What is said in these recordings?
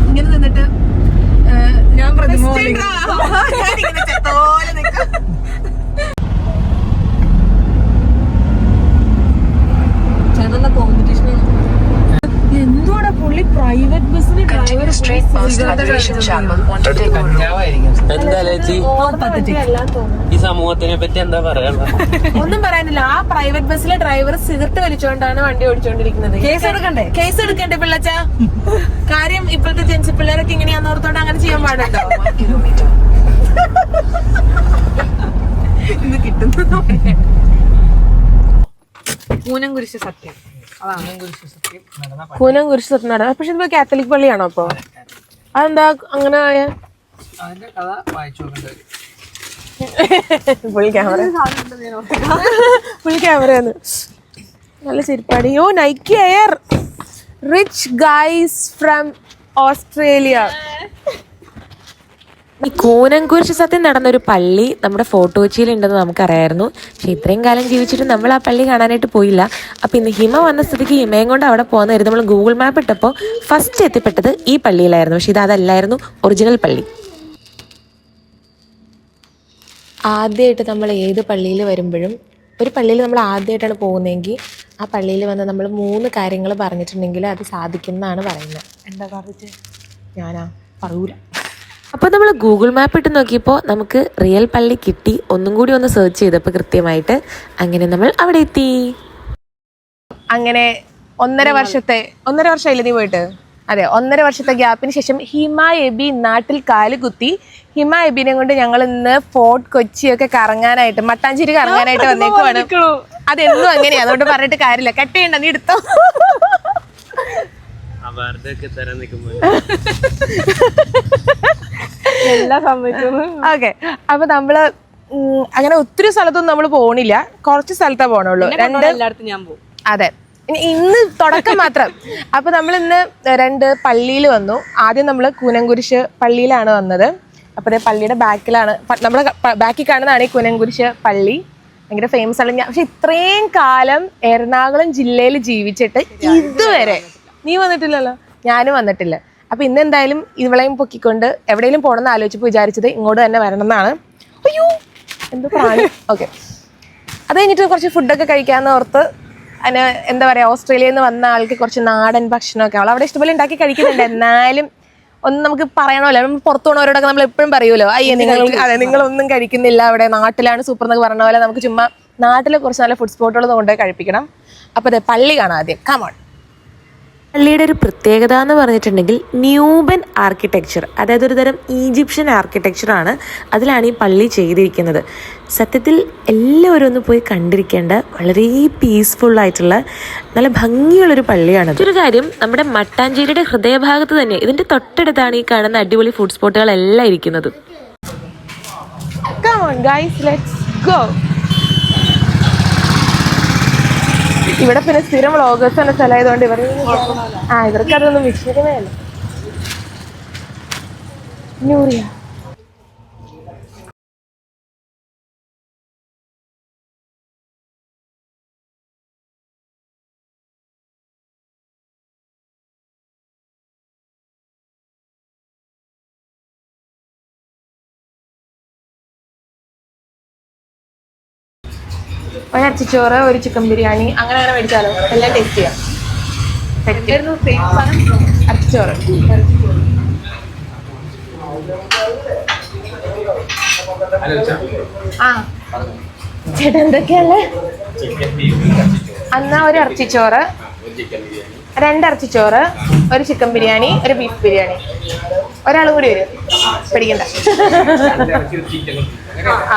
ഇങ്ങനെ നിന്നിട്ട് ഞാൻ പ്രതിമ എന്തുവാടാ പുള്ളി പ്രൈവറ്റ് ബസ്സിന് ഡ്രൈവർ ഈ സമൂഹത്തിനെ പറ്റി എന്താ പറയാനുള്ള? ഒന്നും പറയാനില്ല. ആ പ്രൈവറ്റ് ബസ്സിലെ ഡ്രൈവർ സിഗരറ്റ് വലിച്ചുകൊണ്ടാണ് വണ്ടി ഓടിച്ചോണ്ടിരിക്കുന്നത്. കേസ് എടുക്കണ്ടേ പിള്ളച്ച? കാര്യം ഇപ്പോഴത്തെ ജെൻസി പിള്ളേരൊക്കെ ഇങ്ങനെയാന്ന് ഓർത്തോണ്ട് അങ്ങനെ ചെയ്യാൻ പാടുണ്ടോ? ഇന്ന് കിട്ടുന്നു കൂനം കുരിശ് സത്യം. കൂനം കുരിശ് സത്യം നട. പക്ഷെ ഇത് കാത്തലിക് പള്ളിയാണോ അപ്പൊ? അതെന്താ അങ്ങനെ ആയ? ഫുൾ ക്യാമറയാണ്. നല്ല ചെരുപ്പാടി. ഓ Nike Air rich guys from Australia. ഈ കൂനംകുരിശ് സത്യം നടന്നൊരു പള്ളി നമ്മുടെ ഫോർട്ട് കൊച്ചിയിലുണ്ടെന്ന് നമുക്കറിയായിരുന്നു. പക്ഷെ ഇത്രയും കാലം ജീവിച്ചിട്ട് നമ്മൾ ആ പള്ളി കാണാനായിട്ട് പോയില്ല. അപ്പം ഇന്ന് ഹിമ വന്ന സ്ഥിതിക്ക് ഹിമയും കൊണ്ട് അവിടെ പോകുന്നതായിരുന്നു. നമ്മൾ ഗൂഗിൾ മാപ്പ് ഇട്ടപ്പോൾ ഫസ്റ്റ് എത്തിപ്പെട്ടത് ഈ പള്ളിയിലായിരുന്നു. പക്ഷെ ഇതല്ലായിരുന്നു ഒറിജിനൽ പള്ളി. ആദ്യമായിട്ട് നമ്മൾ ഏത് പള്ളിയിൽ വരുമ്പോഴും ഒരു പള്ളിയിൽ നമ്മൾ ആദ്യമായിട്ടാണ് പോകുന്നതെങ്കിൽ ആ പള്ളിയിൽ വന്ന് നമ്മൾ 3 കാര്യങ്ങൾ പറഞ്ഞിട്ടുണ്ടെങ്കിൽ അത് സാധിക്കുന്നതാണ് പറയുന്നത്. എന്താ പറഞ്ഞിട്ട് ഞാനാ പറയൂല. അപ്പോൾ നമ്മൾ ഗൂഗിൾ മാപ്പ് ഇട്ട് നോക്കിയപ്പോൾ നമുക്ക് റിയൽ പള്ളി കിട്ടി. ഒന്നും കൂടി ഒന്ന് സെർച്ച് ചെയ്തപ്പോൾ കൃത്യമായിട്ട് അങ്ങനെ നമ്മൾ അവിടെ എത്തി. അങ്ങനെ 1.5 വർഷമായില്ലേ നീ പോയിട്ട്? അതെ, 1.5 വർഷത്തെ ഗ്യാപ്പിന് ശേഷം ഹിമ എബി നാട്ടിൽ കാല് കുത്തി. ഹിമ എബിനെ കൊണ്ട് ഞങ്ങൾ ഇന്ന് ഫോർട്ട് കൊച്ചിയൊക്കെ കറങ്ങാനായിട്ട്, മട്ടാഞ്ചേരി കറങ്ങാനായിട്ട് വന്നേക്കുവാണ്. അതെന്നും അങ്ങനെയാ, അതുകൊണ്ട് പറഞ്ഞിട്ട് കാര്യമില്ല. കട്ട് ചെയ്യണ്ട, നീ എടുത്തോ. ഓക്കെ, അപ്പൊ നമ്മള് അങ്ങനെ ഒത്തിരി സ്ഥലത്തൊന്നും നമ്മള് പോണില്ല. കുറച്ച് സ്ഥലത്തേ പോണുള്ളൂ. അതെ, ഇന്ന് തുടക്കം മാത്രം. അപ്പൊ നമ്മൾ ഇന്ന് 2 പള്ളിയിൽ വന്നു. ആദ്യം നമ്മൾ കൂനംകുരിശ് പള്ളിയിലാണ് വന്നത്. അപ്പൊ പള്ളിയുടെ ബാക്കിലാണ്, നമ്മുടെ ബാക്കിൽ കാണുന്നതാണ് ഈ കൂനംകുരിശ് പള്ളി. ഭയങ്കര ഫേമസ് ആണ്. പക്ഷെ ഇത്രയും കാലം എറണാകുളം ജില്ലയിൽ ജീവിച്ചിട്ട് ഇതുവരെ നീ വന്നിട്ടില്ലല്ലോ, ഞാനും വന്നിട്ടില്ല. അപ്പൊ ഇന്ന് എന്തായാലും ഇവളെയും പൊക്കിക്കൊണ്ട് എവിടെയെങ്കിലും പോകണമെന്ന് ആലോചിച്ചപ്പോൾ വിചാരിച്ചത് ഇങ്ങോട്ട് തന്നെ വരണം എന്നാണ്. അയ്യോ എന്തോ പ്രാണി. ഓക്കെ, അത് കഴിഞ്ഞിട്ട് കുറച്ച് ഫുഡൊക്കെ കഴിക്കാമെന്ന് ഓർത്ത്. അതിന് എന്താ പറയുക, ഓസ്ട്രേലിയയിൽ നിന്ന് വന്ന ആൾക്ക് കുറച്ച് നാടൻ ഭക്ഷണമൊക്കെ അവൾ അവിടെ ഇഷ്ടംപോലെ ഉണ്ടാക്കി കഴിക്കുന്നുണ്ട്. എന്നാലും ഒന്നും നമുക്ക് പറയണമല്ലോ, നമ്മൾ പുറത്തു പോകണവരോടൊക്കെ നമ്മൾ എപ്പോഴും പറയുമല്ലോ, അയ്യേ നിങ്ങളൊന്നും കഴിക്കുന്നില്ല, അവിടെ നാട്ടിലാണ് സൂപ്പർ എന്നൊക്കെ പറഞ്ഞ പോലെ നമുക്ക് ചുമ്മാ നാട്ടിൽ കുറച്ച് നല്ല ഫുഡ് സ്പോട്ടുകൾ കൊണ്ടുപോയി കഴിപ്പിക്കണം. അപ്പോൾ അതെ, പള്ളി കാണാം ആദ്യം. കമോൺ. പള്ളിയുടെ ഒരു പ്രത്യേകത എന്ന് പറഞ്ഞിട്ടുണ്ടെങ്കിൽ ന്യൂബൻ ആർക്കിടെക്ചർ, അതായത് ഒരു തരം ഈജിപ്ഷ്യൻ ആർക്കിടെക്ചറാണ് അതിലാണ് ഈ പള്ളി ചെയ്തിരിക്കുന്നത്. സത്യത്തിൽ എല്ലാവരും ഒന്ന് പോയി കണ്ടിരിക്കേണ്ട വളരെ പീസ്ഫുള്ളായിട്ടുള്ള നല്ല ഭംഗിയുള്ളൊരു പള്ളിയാണ്. ഒരു കാര്യം, നമ്മുടെ മട്ടാഞ്ചേരിയുടെ ഹൃദയഭാഗത്ത് തന്നെ, ഇതിൻ്റെ തൊട്ടടുത്താണ് ഈ കാണുന്ന അടിപൊളി ഫുഡ് സ്പോട്ടുകളെല്ലാം ഇരിക്കുന്നത്. Come on guys, let's go. ഇവിടെ പിന്നെ സ്ഥിരം വ്ളോഗേഴ്സ് എന്ന സ്ഥലമായതുകൊണ്ട് ഇവർക്ക് അതൊന്നും വിഷയമേ അല്ല. നൂറിയ ഒരു ഇറച്ചിച്ചോറ്, ഒരു ചിക്കൻ ബിരിയാണി, അങ്ങനെ മേടിച്ചാലോ? എല്ലാം ടേസ്റ്റ് ചെയ്യാം. ഇറച്ചിച്ചോറ്. ആ ചേട്ടാ, എന്തൊക്കെയല്ലേ? എന്നാ ഒരു ഇറച്ചിച്ചോറ്, 2 ഇറച്ചിച്ചോറ്, ഒരു ചിക്കൻ ബിരിയാണി, ഒരു ബീഫ് ബിരിയാണി. ഒരാളും കൂടി വരും, പിടിക്കണ്ട. ആ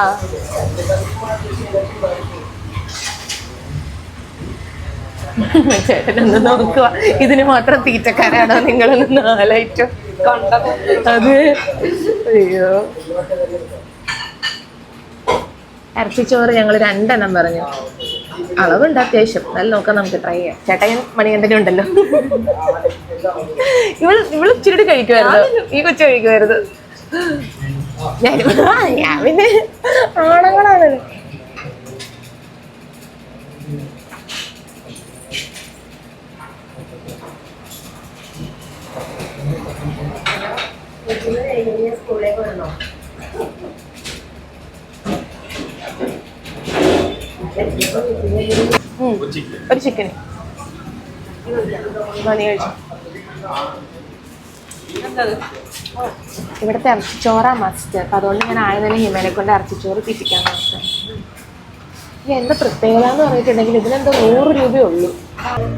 ചേട്ടനൊന്ന് നോക്കുക, ഇതിന് മാത്രം തീറ്റക്കാരാണോ നിങ്ങളൊന്ന് ആലോചിച്ചോ. അത് അയ്യോ, ഇറച്ചിച്ചോറ് ഞങ്ങൾ 2 എണ്ണം പറഞ്ഞു. അളവുണ്ട് അത്യാവശ്യം, നല്ല നോക്കാം, നമുക്ക് ട്രൈ ചെയ്യാം. ചേട്ടൻ മണികണ്ഠനും ഉണ്ടല്ലോ, ഇവള് ഇച്ചിരി കഴിക്കുമായിരുന്നു, ഈ കൊച്ചു കഴിക്കുമായിരുന്നു. ഞാൻ പിന്നെ ആണുങ്ങളാണല്ലോ. ഒരു ചിക്കൻ മതി കഴിച്ചു. ഇവിടുത്തെ ഇറച്ചിച്ചോറാ മസ്റ്റ്. അപ്പൊ അതുകൊണ്ട് ഞാൻ ആയതിനെ ഹിമേനെ കൊണ്ട് ഇറച്ചിച്ചോറ് തീറ്റിക്കാൻ നോക്കാം. എന്താ പ്രത്യേകത എന്ന് പറഞ്ഞിട്ടുണ്ടെങ്കിൽ ഇതിനെന്തോ 100 രൂപയേ ഉള്ളൂ.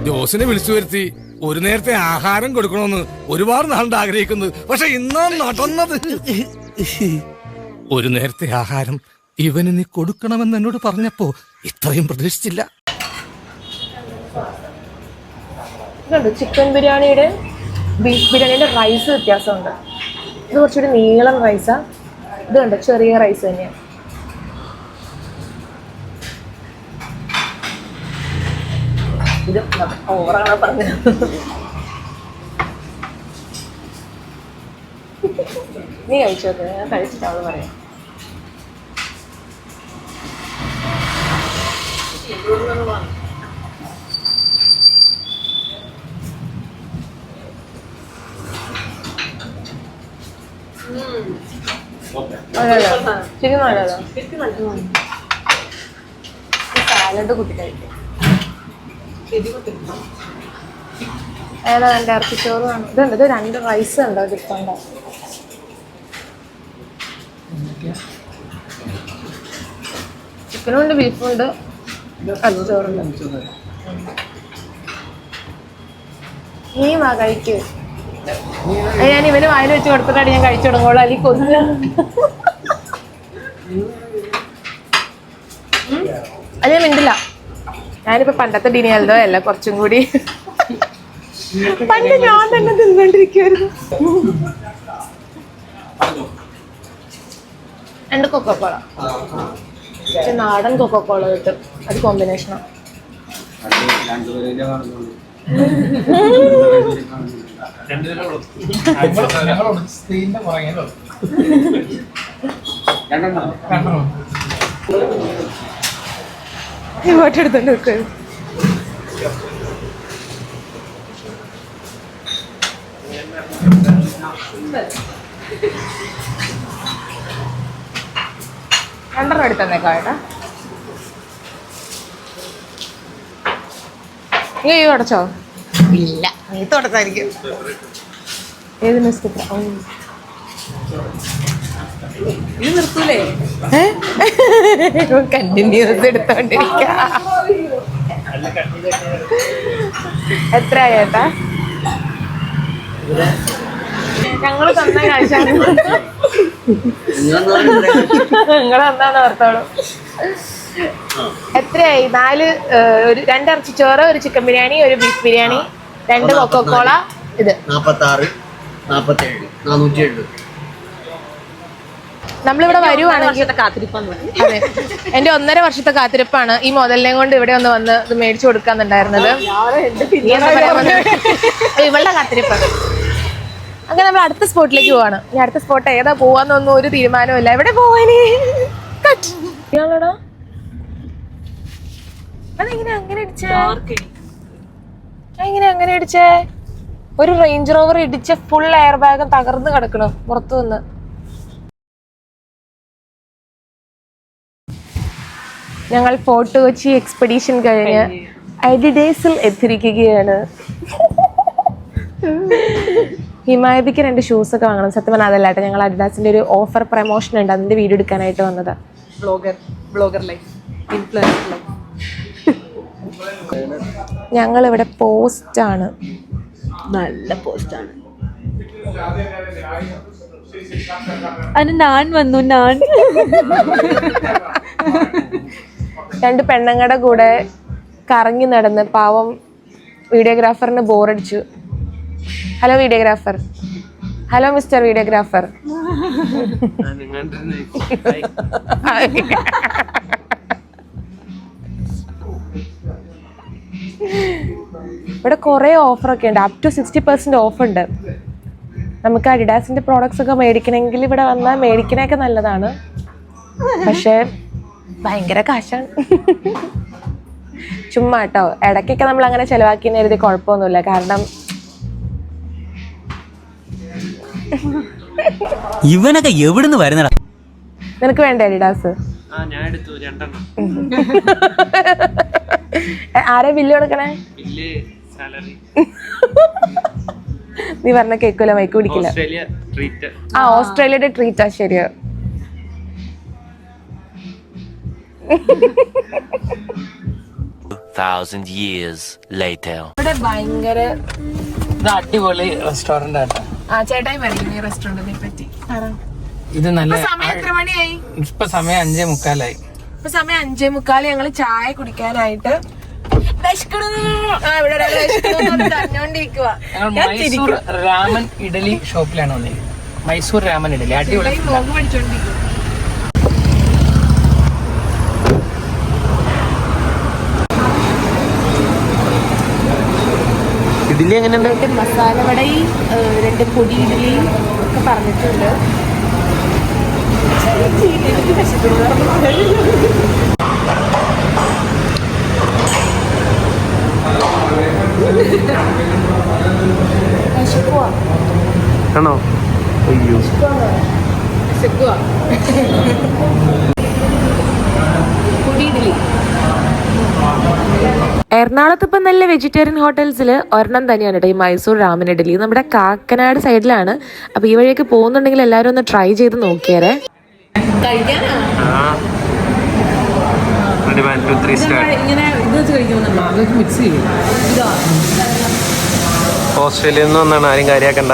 ജോസിനെ വിളിച്ചു വരുത്തി ഒരു നേരത്തെ ആഹാരം കൊടുക്കണമെന്ന് ഒരുപാട് നാളുണ്ട് ആഗ്രഹിക്കുന്നത്. പക്ഷെ ഇന്നാ നടന്നത്. ഒരു നേരത്തെ ആഹാരം ഇവന് നീ കൊടുക്കണമെന്ന് എന്നോട് പറഞ്ഞപ്പോ ഇത്രയും പ്രതീക്ഷിച്ചില്ല. ഇതുണ്ട് ചിക്കൻ ബിരിയാണിയുടെ ബീഫ് ബിരിയാണിയുടെ റൈസ് വ്യത്യാസമുണ്ട്. ഇത് കുറച്ചുകൂടി നീളം റൈസാ. ഇത് കണ്ടോ ചെറിയ റൈസ് തന്നെയാണ്. ഇത് ഓവറാണോ പറഞ്ഞത്? നീ കഴിച്ചോക്കെ, ഞാൻ കഴിച്ചിട്ടാണ് പറയാം. ശരി നല്ലതാ. സാലഡ് കുത്തി കഴിക്കും. ഏതാ എൻ്റെ ഇറച്ചിച്ചോറ് വേണം. ഇതുണ്ട്, ഇത് 2 റൈസ് ഉണ്ടോ ഡിഫറെൻ്റ്. ചിക്കനും ഉണ്ട്, ബീഫും ഉണ്ട്, ഇറച്ചിച്ചോറുണ്ട്. നീ വാ കഴിക്ക്. ഞാൻ ഇവന് വായിൽ വെച്ച് കൊടുത്തിട്ടാണ് ഞാൻ കഴിച്ചു തുടങ്ങുള്ളൂ. അല്ലെങ്കിൽ കൊന്നു. അത് ഞാൻ മിണ്ടില്ല. ഞാനിപ്പോ പണ്ടത്തെ ഡിനിയൽദോ അല്ല, കുറച്ചും കൂടി പണ്ട് ഞാൻ തന്നെ തിന്നോണ്ടിരിക്കുവായിരുന്നു. 2 കൊക്കോക്കോള, നാടൻ കൊക്കോക്കോള കിട്ടും. അത് കോമ്പിനേഷനാണ്. ഇങ്ങോട്ട് എടുത്തോണ്ട് വെക്കുക. രണ്ടെണ്ണം എടുത്തന്നേക്കാ ഏട്ടാ. നീ അടച്ചോ? ഇല്ല, നീ തുടച്ചായിരിക്കും. ഏത് മിസ്കറ്റ് ഇത് നിർത്തൂലേ? കണ്ടിന്യൂസ് എടുത്തോണ്ടിരിക്ക. എത്രയാ ഏട്ടാ? ഞങ്ങള് തന്ന കാഴ്ചാണ്. നിങ്ങൾ തന്നാന്ന് ഓർത്തോളൂ. എത്രയായി? 4 2 ഇറച്ചിച്ചോറ്, 1 chicken biryani, 1 beef biryani, 2 Coca-Cola. ഇത് 46, 47, 470. നമ്മളിവിടെ വരുവാണെങ്കിൽ അതെ, എന്റെ 1.5 വർഷത്തെ കാത്തിരിപ്പാണ് ഈ മുതലിനെ കൊണ്ട് ഇവിടെ വന്ന് ഇത് മേടിച്ചു കൊടുക്കാന്നുണ്ടായിരുന്നത്. ഇവളുടെ കാത്തിരിപ്പാണ്. അങ്ങനെ നമ്മൾ അടുത്ത സ്പോട്ടിലേക്ക് പോവാണ്. ഇനി അടുത്ത സ്പോട്ട് ഏതാ പോവാന്നൊന്നും ഒരു തീരുമാനമില്ല. എവിടെ പോവാന്? അതെങ്ങനെ അങ്ങനെ അടിച്ചേ? എങ്ങനെ അങ്ങനെ അടിച്ചേ? ഒരു റേഞ്ച് റോവർ ഇടിച്ച ഫുൾ എയർ ബാഗും തകർന്ന് കിടക്കണം പുറത്തു നിന്ന്. ഞങ്ങൾ ഫോർട്ട് കൊച്ചി എക്സ്പെഡീഷൻ കഴിഞ്ഞ് അഡിഡേസിൽ എത്തിയിരിക്കുകയാണ്. ഹിമായതിക്ക് 2 ഷൂസൊക്കെ വാങ്ങണം. സത്യം പറഞ്ഞാൽ അതല്ലാട്ടെ, ഞങ്ങൾ അഡിഡാസിന്റെ ഒരു ഓഫർ പ്രമോഷൻ ഉണ്ട്, അതിന്റെ വീഡിയോ എടുക്കാനായിട്ട് വന്നത്. ഞങ്ങൾ ഇവിടെ പോസ്റ്റാണ്, നല്ല പോസ്റ്റാണ്. അത് ഞാൻ വന്നു. ഞാൻ 2 പെണ്ണുങ്ങളുടെ കൂടെ കറങ്ങി നടന്ന് പാവം വീഡിയോഗ്രാഫറിന് ബോറടിച്ചു. Hello videographer, hello Mr videographer. ഇവിടെ കുറെ ഓഫറൊക്കെ ഉണ്ട്. അപ് ടു 60% ഓഫ് ഉണ്ട്. നമുക്ക് അഡിഡാസിന്റെ പ്രോഡക്ട്സ് ഒക്കെ മേടിക്കണമെങ്കിൽ ഇവിടെ വന്നാൽ മേടിക്കണൊക്കെ നല്ലതാണ്, പക്ഷെ ഭയങ്കര കാശാണ്. ചുമ്മാ കേട്ടോ, ഇടയ്ക്കൊക്കെ നമ്മൾ അങ്ങനെ ചെലവാക്കിയെന്ന് എഴുതി കുഴപ്പമൊന്നുമില്ല. കാരണം ഇവനൊക്കെ എവിടുന്ന് വരുന്നടാ? നിനക്ക് വേണ്ടേ അഡിഡാസ്? ഞാൻ എടുത്തു 2 എണ്ണം. ആരാ ബില്ല് കൊടുക്കണേ? Bill salary. നീ പറഞ്ഞ കേൾക്കൂല, മൈക്ക് പിടിക്കില്ല. Australia treat. ഓസ്ട്രേലിയയുടെ ട്രീറ്റാ. ശരിയാ. ഇവിടെ ഭയങ്കര അടിപൊളി റെസ്റ്റോറന്റ് ആട്ടോ. ചേട്ടായി പറയും ഈ റെസ്റ്റോറന്റിനെ പറ്റി. ഇത് നല്ല സമയം എത്ര മണിയായി? ഇപ്പൊ സമയം 5:45. ഇപ്പൊ സമയം 5:45. ഞങ്ങള് ചായ കുടിക്കാനായിട്ട് ഞങ്ങൾ മൈസൂർ രാമൻ ഇഡലി ഷോപ്പിലാണ് വന്നത്. മൈസൂർ രാമൻ ഇഡലി അടിപൊളി. ഇഡലി എങ്ങനെയുണ്ട്? മസാല വടയും 2 പൊടി ഇഡലിയും ഒക്കെ പറഞ്ഞിട്ടുണ്ട്. ആണോ? അയ്യോ എറണാകുളത്ത് ഇപ്പം നല്ല വെജിറ്റേറിയൻ ഹോട്ടൽസിൽ ഒരെണ്ണം തന്നെയാണ് കേട്ടോ ഈ മൈസൂർ രാമൻ ഇഡലി. നമ്മുടെ കാക്കനാട് സൈഡിലാണ്. അപ്പോൾ ഈ വഴിയൊക്കെ പോകുന്നുണ്ടെങ്കിൽ എല്ലാവരും ഒന്ന് ട്രൈ ചെയ്ത് നോക്കിയാരേ. ഓസ്ട്രേലിയയിൽ നിന്ന് വന്നാണ്, ആരും കാര്യാക്കണ്ട.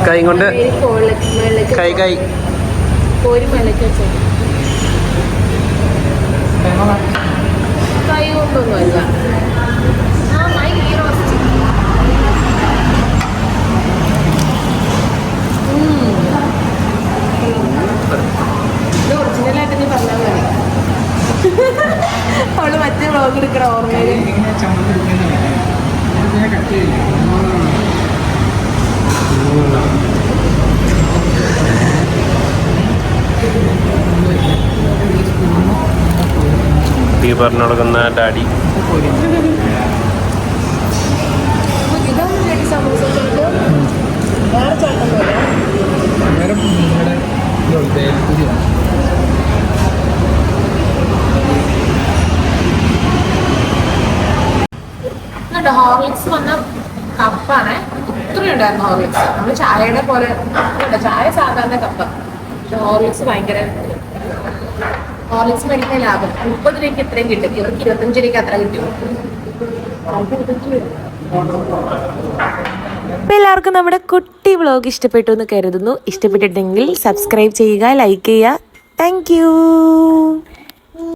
കൈ കൊണ്ട് കൈ കൈ കൈ കൊണ്ടൊന്നുമല്ല. ഇത് ഒറിജിനലായിട്ട് നീ പറഞ്ഞാൽ മതി. അവള് മറ്റേ വ്ളോഗ് എടുക്കണ ഓർമ്മയില്. പറഞ്ഞു കൊടുക്കുന്ന ഡാഡി. ഇതൊന്നും റെഡി സമൂസ വേറെ ചേട്ടൻ പോലെ. ഹോർലിക്സ് വന്ന കപ്പാണ്. ഇത്രയുണ്ടായിരുന്നു ഹോർലിക്സ്. നമ്മള് ചായയുടെ പോലെ ചായ സാധാരണ കപ്പ, പക്ഷെ ഹോർലിക്സ് ഭയങ്കര. ഹോർലിക്സ് മേടിക്കാൻ ലാഭം. 30 രൂപയ്ക്ക് ഇത്രയും കിട്ടും. ഇവർക്ക് 25 രൂപയ്ക്ക് അത്ര കിട്ടും. അപ്പോൾ എല്ലാവർക്കും നമ്മുടെ കുട്ടി വ്ളോഗ് ഇഷ്ടപ്പെട്ടു എന്ന് കരുതുന്നു. ഇഷ്ടപ്പെട്ടിട്ടുണ്ടെങ്കിൽ സബ്സ്ക്രൈബ് ചെയ്യുക, ലൈക്ക് ചെയ്യുക. താങ്ക്